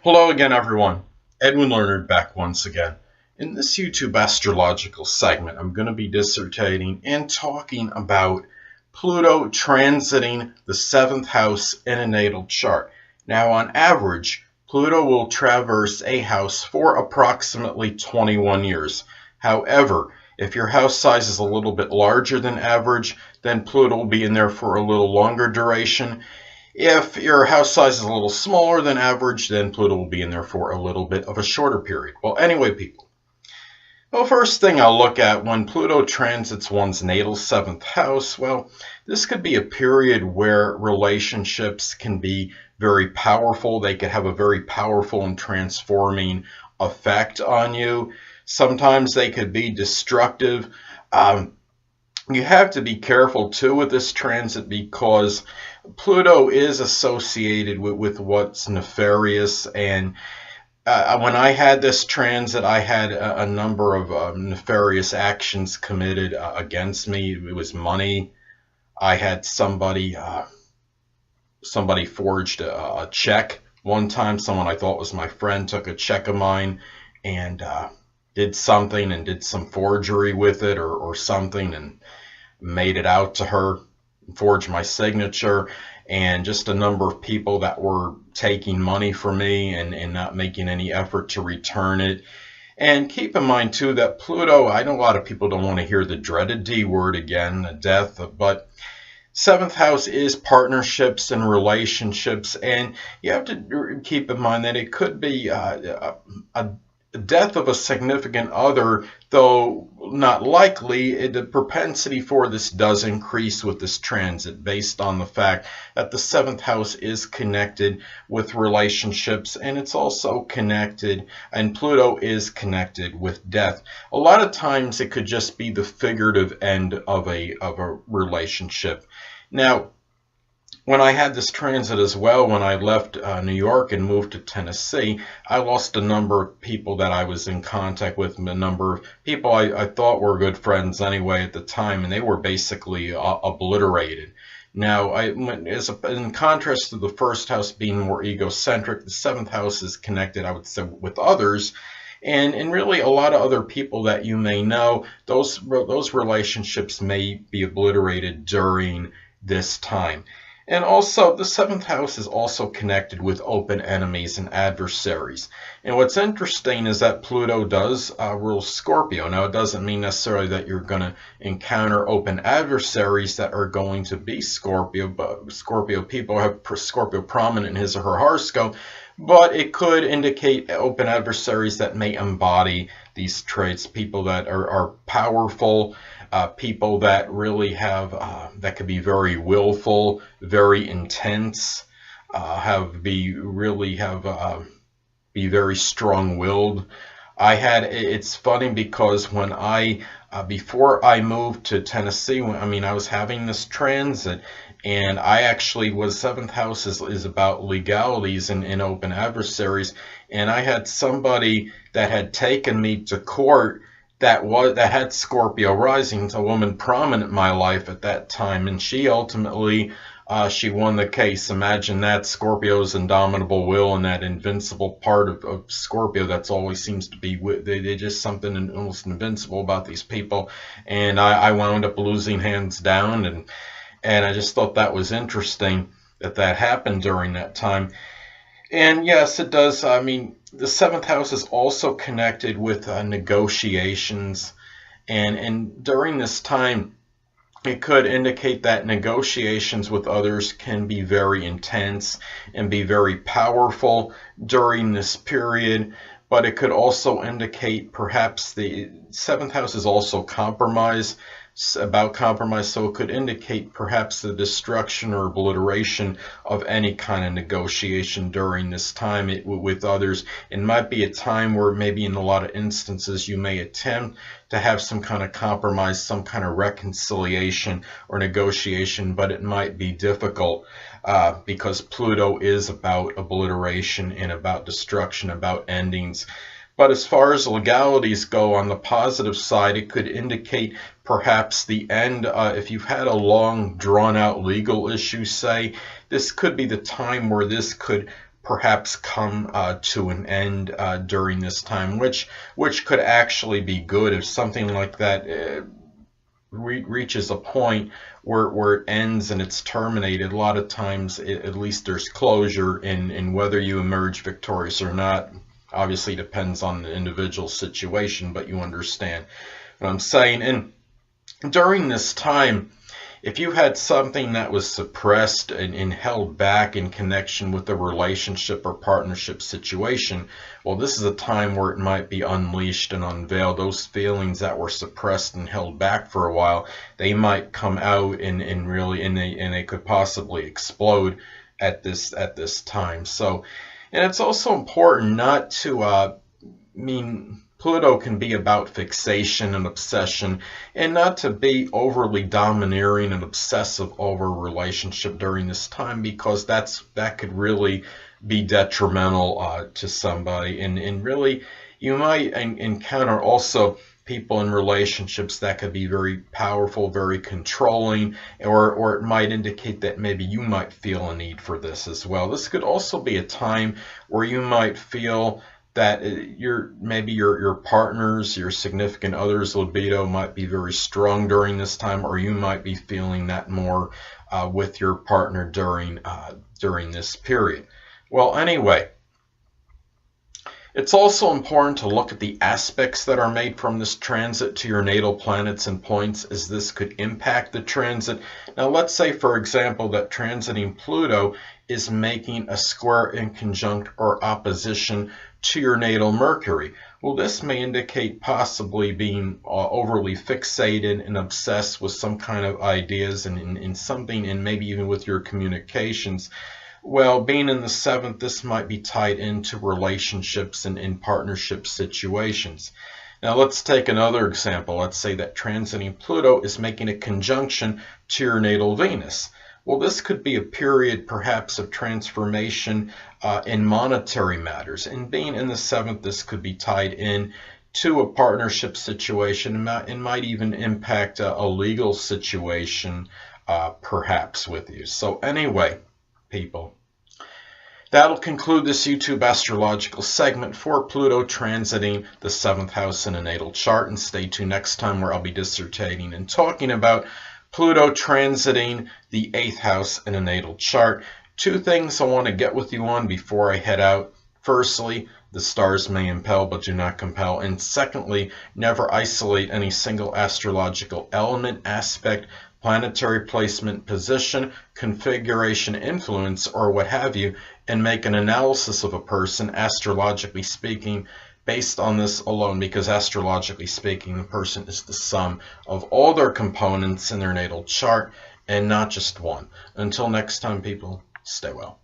Hello again, everyone. Edwin Learnard back once again. In this YouTube astrological segment, I'm going to be dissertating and talking about Pluto transiting the 7th house in a natal chart. Now, on average, Pluto will traverse a house for approximately 21 years. However, if your house size is a little bit larger than average, then Pluto will be in there for a little longer duration. If your house size is a little smaller than average, then Pluto will be in there for a little bit of a shorter period. Well, anyway, people. Well, first thing I'll look at when Pluto transits one's natal 7th house, well, this could be a period where relationships can be very powerful. They could have a very powerful and transforming effect on you. Sometimes they could be destructive. You have to be careful too with this transit because Pluto is associated with what's nefarious, and when I had this transit, I had a number of nefarious actions committed against me. It was money. I had somebody forged a check one time. Someone I thought was my friend took a check of mine and did something and did some forgery with it or something and made it out to her, forged my signature, and just a number of people that were taking money from me and not making any effort to return it. And keep in mind too that Pluto, I know a lot of people don't want to hear the dreaded D word again, death, but 7th house is partnerships and relationships, and you have to keep in mind that it could be a death of a significant other, though not likely. The propensity for this does increase with this transit based on the fact that the 7th house is connected with relationships, and it's also connected, and Pluto is connected with death. A lot of times it could just be the figurative end of a relationship. Now, when I had this transit as well, when I left New York and moved to Tennessee, I lost a number of people that I was in contact with, a number of people I thought were good friends anyway at the time, and they were basically obliterated. Now, in contrast to the 1st house being more egocentric, the 7th house is connected, I would say, with others. And really a lot of other people that you may know, those relationships may be obliterated during this time. And also, the 7th house is also connected with open enemies and adversaries. And what's interesting is that Pluto does rule Scorpio. Now, it doesn't mean necessarily that you're going to encounter open adversaries that are going to be Scorpio, but Scorpio people have Scorpio prominent in his or her horoscope. But it could indicate open adversaries that may embody these traits, people that are powerful, people that really have, that could be very willful, very intense, be very strong-willed. It's funny because when before I moved to Tennessee, I was having this transit, and I actually was 7th house is about legalities and open adversaries, and I had somebody that had taken me to court that had Scorpio rising, a woman prominent in my life at that time, and she ultimately she won the case. Imagine that, Scorpio's indomitable will and that invincible part of Scorpio that's always seems to be, they just something almost invincible about these people, and I wound up losing hands down, and I just thought that was interesting that happened during that time. And yes, it does. The 7th house is also connected with negotiations, and during this time, it could indicate that negotiations with others can be very intense and be very powerful during this period. But it could also indicate perhaps the 7th house is also about compromise, so it could indicate perhaps the destruction or obliteration of any kind of negotiation during this time with others. It might be a time where maybe in a lot of instances you may attempt to have some kind of compromise, some kind of reconciliation or negotiation, but it might be difficult because Pluto is about obliteration and about destruction, about endings. But as far as legalities go, on the positive side, it could indicate perhaps the end. If you've had a long, drawn-out legal issue, say, this could be the time where this could perhaps come to an end during this time, which could actually be good if something like that reaches a point where it ends and it's terminated. A lot of times, at least there's closure in whether you emerge victorious or not. Obviously, depends on the individual situation, but you understand what I'm saying. And during this time, if you had something that was suppressed and held back in connection with a relationship or partnership situation, well, this is a time where it might be unleashed and unveiled. Those feelings that were suppressed and held back for a while, they might come out and they could possibly explode at this time. So, and it's also important not to Pluto can be about fixation and obsession, and not to be overly domineering and obsessive over a relationship during this time, because that could really be detrimental to somebody. And really, you might encounter also people in relationships that could be very powerful, very controlling, or it might indicate that maybe you might feel a need for this as well. This could also be a time where you might feel that maybe your partner's, your significant other's libido might be very strong during this time, or you might be feeling that more with your partner during this period. Well, anyway, it's also important to look at the aspects that are made from this transit to your natal planets and points, as this could impact the transit. Now, let's say, for example, that transiting Pluto is making a square in conjunct or opposition to your natal Mercury. Well, this may indicate possibly being overly fixated and obsessed with some kind of ideas and in something, and maybe even with your communications. Well, being in the 7th, this might be tied into relationships and in partnership situations. Now, let's take another example. Let's say that transiting Pluto is making a conjunction to your natal Venus. Well, this could be a period perhaps of transformation in monetary matters. And being in the 7th, this could be tied in to a partnership situation and might even impact a legal situation perhaps with you. So anyway, people, that'll conclude this YouTube astrological segment for Pluto transiting the 7th house in a natal chart. And stay tuned next time, where I'll be dissertating and talking about Pluto transiting the 8th house in a natal chart. Two things I want to get with you on before I head out. Firstly, the stars may impel but do not compel. And secondly, never isolate any single astrological element, aspect, planetary placement, position, configuration, influence, or what have you, and make an analysis of a person, astrologically speaking, based on this alone, because astrologically speaking, the person is the sum of all their components in their natal chart and not just one. Until next time, people, stay well.